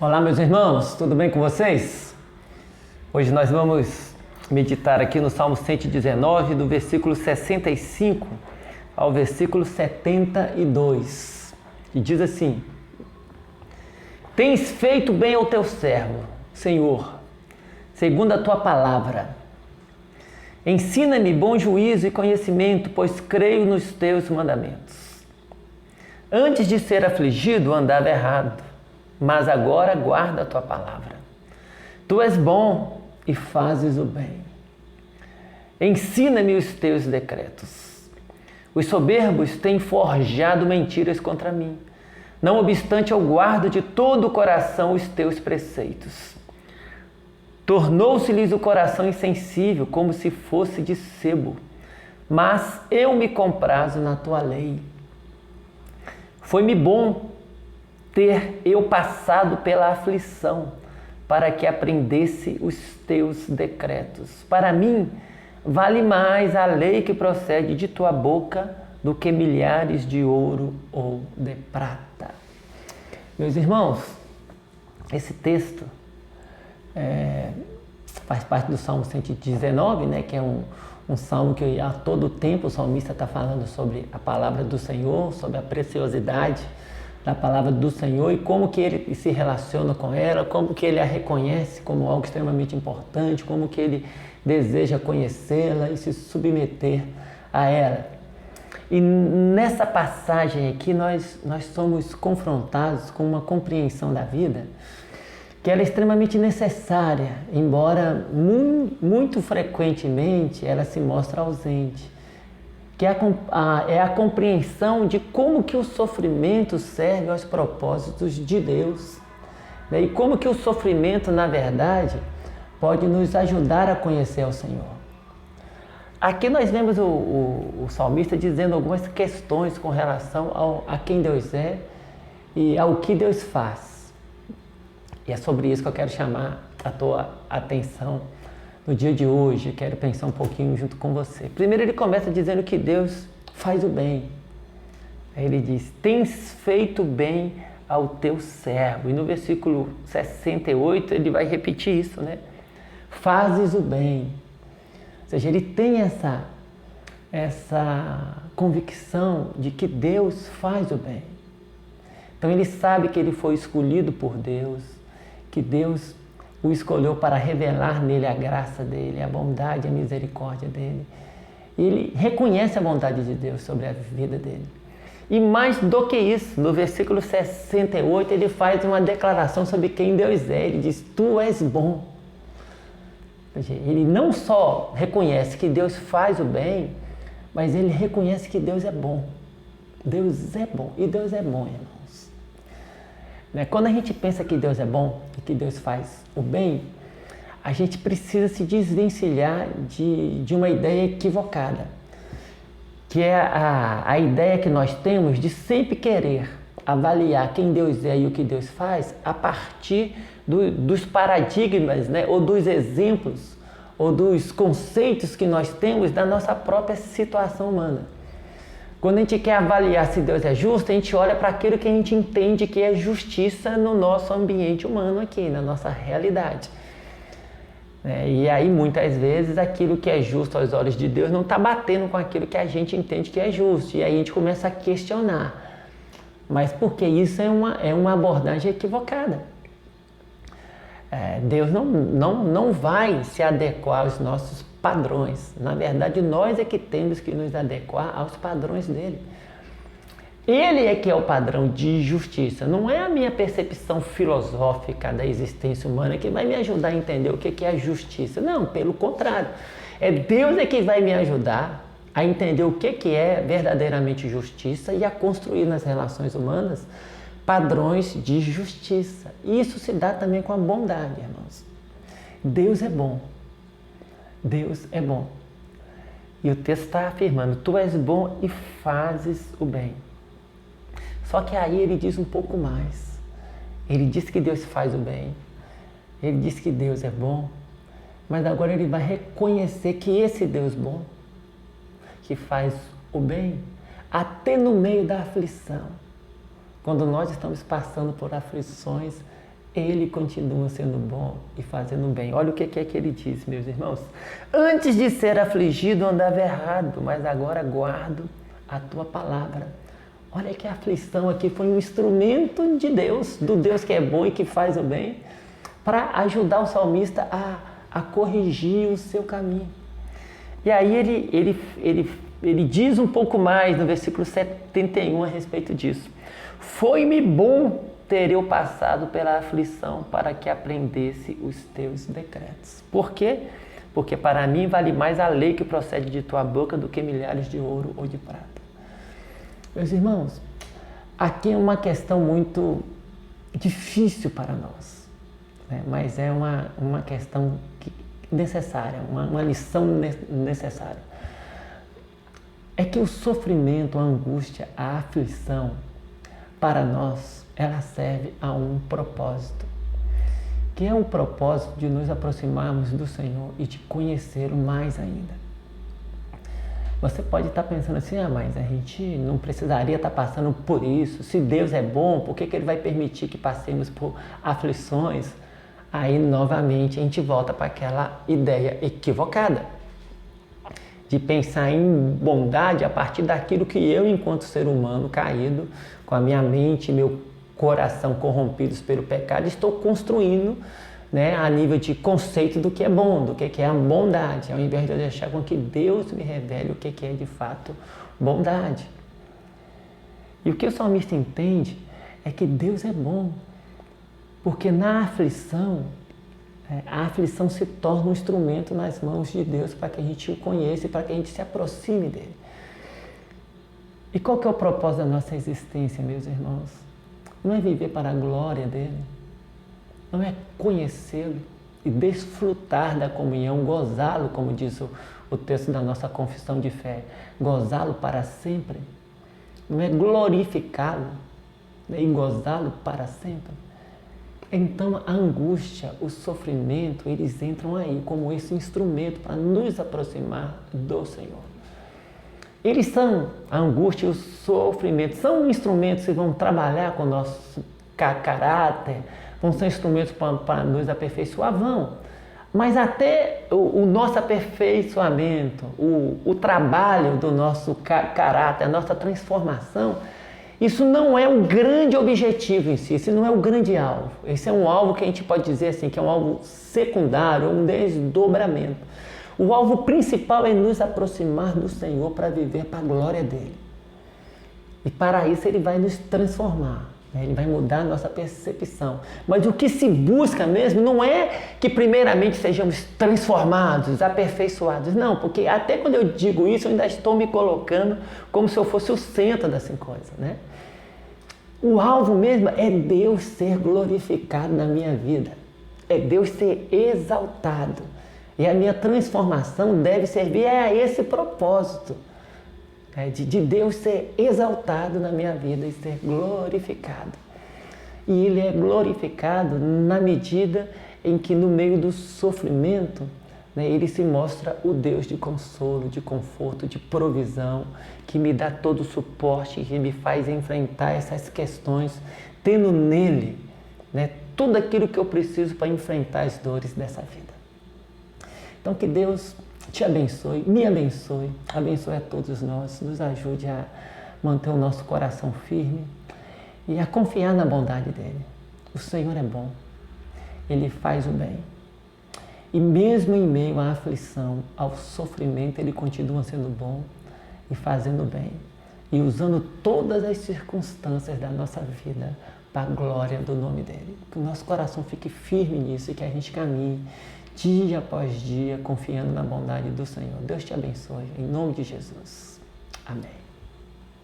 Olá, meus irmãos, tudo bem com vocês? Hoje nós vamos meditar aqui no Salmo 119, do versículo 65 ao versículo 72, que diz assim: Tens feito bem ao teu servo, Senhor, segundo a tua palavra. Ensina-me bom juízo e conhecimento, pois creio nos teus mandamentos. Antes de ser afligido, andava errado, mas agora guarda a tua palavra. Tu és bom e fazes o bem. Ensina-me os teus decretos. Os soberbos têm forjado mentiras contra mim. Não obstante, eu guardo de todo o coração os teus preceitos. Tornou-se-lhes o coração insensível, como se fosse de sebo. Mas eu me comprazo na tua lei. Foi-me bom ter eu passado pela aflição, para que aprendesse os teus decretos. Para mim, vale mais a lei que procede de tua boca do que milhares de ouro ou de prata. Meus irmãos, esse texto faz parte do Salmo 119, né, que é um salmo que a todo tempo o salmista está falando sobre a palavra do Senhor, sobre a preciosidade da palavra do Senhor e como que ele se relaciona com ela, como que ele a reconhece como algo extremamente importante, como que ele deseja conhecê-la e se submeter a ela. E nessa passagem aqui nós somos confrontados com uma compreensão da vida que ela é extremamente necessária, embora muito frequentemente ela se mostra ausente, que é a compreensão de como que o sofrimento serve aos propósitos de Deus, né? E como que o sofrimento, na verdade, pode nos ajudar a conhecer o Senhor. Aqui nós vemos o salmista dizendo algumas questões com relação a quem Deus é e ao que Deus faz. E é sobre isso que eu quero chamar a tua atenção no dia de hoje. Eu quero pensar um pouquinho junto com você. Primeiro ele começa dizendo que Deus faz o bem. Aí ele diz: tens feito bem ao teu servo. E no versículo 68 ele vai repetir isso, né? Fazes o bem. Ou seja, ele tem essa convicção de que Deus faz o bem. Então ele sabe que ele foi escolhido por Deus, que Deus o escolheu para revelar nele a graça dele, a bondade, a misericórdia dele. E ele reconhece a bondade de Deus sobre a vida dele. E mais do que isso, no versículo 68, ele faz uma declaração sobre quem Deus é. Ele diz: tu és bom. Ele não só reconhece que Deus faz o bem, mas ele reconhece que Deus é bom. Deus é bom. E Deus é bom, irmãos. Quando a gente pensa que Deus é bom e que Deus faz o bem, a gente precisa se desvencilhar de uma ideia equivocada, que é a ideia que nós temos de sempre querer avaliar quem Deus é e o que Deus faz a partir dos paradigmas, né, ou dos exemplos, ou dos conceitos que nós temos da nossa própria situação humana. Quando a gente quer avaliar se Deus é justo, a gente olha para aquilo que a gente entende que é justiça no nosso ambiente humano aqui, na nossa realidade. E aí, muitas vezes, aquilo que é justo aos olhos de Deus não está batendo com aquilo que a gente entende que é justo. E aí a gente começa a questionar. Mas porque isso é uma abordagem equivocada. Deus não vai se adequar aos nossos padrões. Na verdade, nós é que temos que nos adequar aos padrões dele. Ele é que é o padrão de justiça. Não é a minha percepção filosófica da existência humana que vai me ajudar a entender o que é a justiça. Não, pelo contrário. É Deus é que vai me ajudar a entender o que é verdadeiramente justiça e a construir nas relações humanas padrões de justiça. E isso se dá também com a bondade, irmãos. Deus é bom. Deus é bom. E o texto está afirmando: tu és bom e fazes o bem. Só que aí ele diz um pouco mais. Ele diz que Deus faz o bem. Ele diz que Deus é bom. Mas agora ele vai reconhecer que esse Deus bom, que faz o bem, até no meio da aflição, quando nós estamos passando por aflições Ele continua sendo bom e fazendo bem. Olha o que é que ele diz, meus irmãos. Antes de ser afligido, andava errado, mas agora guardo a tua palavra. Olha que a aflição aqui foi um instrumento de Deus, do Deus que é bom e que faz o bem, para ajudar o salmista a corrigir o seu caminho. E aí ele diz um pouco mais no versículo 71 a respeito disso. Foi-me bom ter eu passado pela aflição para que aprendesse os teus decretos. Por quê? Porque para mim vale mais a lei que procede de tua boca do que milhares de ouro ou de prata. Meus irmãos, aqui é uma questão muito difícil para nós, né? Mas é uma questão necessária, uma lição necessária. É que o sofrimento, a angústia, a aflição, para nós, ela serve a um propósito, que é o propósito de nos aproximarmos do Senhor e de conhecê-lo mais ainda. Você pode estar pensando assim, mas a gente não precisaria estar passando por isso. Se Deus é bom, por que Ele vai permitir que passemos por aflições? Aí, novamente, a gente volta para aquela ideia equivocada de pensar em bondade a partir daquilo que eu, enquanto ser humano caído, com a minha mente e meu coração corrompidos pelo pecado, estou construindo, né, a nível de conceito do que é bom, do que é a bondade, ao invés de eu deixar com que Deus me revele o que é de fato bondade. E o que o salmista entende é que Deus é bom, porque na aflição, a aflição se torna um instrumento nas mãos de Deus para que a gente o conheça e para que a gente se aproxime dele. E qual que é o propósito da nossa existência, meus irmãos? Não é viver para a glória dele, não é conhecê-lo e desfrutar da comunhão, gozá-lo, como diz o texto da nossa confissão de fé, gozá-lo para sempre, não é glorificá-lo, né, e gozá-lo para sempre. Então a angústia, o sofrimento, eles entram aí como esse instrumento para nos aproximar do Senhor. Eles são, a angústia e o sofrimento, são instrumentos que vão trabalhar com o nosso caráter, vão ser instrumentos para nos aperfeiçoar, vão. Mas até o nosso aperfeiçoamento, o trabalho do nosso caráter, a nossa transformação, isso não é um grande objetivo em si, esse não é o grande alvo. Esse é um alvo que a gente pode dizer assim, que é um alvo secundário, um desdobramento. O alvo principal é nos aproximar do Senhor para viver para a glória dele. E para isso ele vai nos transformar, né? Ele vai mudar a nossa percepção. Mas o que se busca mesmo não é que primeiramente sejamos transformados, aperfeiçoados. Não, porque até quando eu digo isso eu ainda estou me colocando como se eu fosse o centro dessa coisa, né? O alvo mesmo é Deus ser glorificado na minha vida. É Deus ser exaltado. E a minha transformação deve servir a esse propósito, de Deus ser exaltado na minha vida e ser glorificado. E Ele é glorificado na medida em que no meio do sofrimento, né, Ele se mostra o Deus de consolo, de conforto, de provisão, que me dá todo o suporte, que me faz enfrentar essas questões, tendo nele, né, tudo aquilo que eu preciso para enfrentar as dores dessa vida. Então que Deus te abençoe, me abençoe a todos nós, nos ajude a manter o nosso coração firme e a confiar na bondade dele. O Senhor é bom, Ele faz o bem. E mesmo em meio à aflição, ao sofrimento, Ele continua sendo bom e fazendo bem. E usando todas as circunstâncias da nossa vida para a glória do nome dEle. Que o nosso coração fique firme nisso e que a gente caminhe dia após dia, confiando na bondade do Senhor. Deus te abençoe, em nome de Jesus. Amém.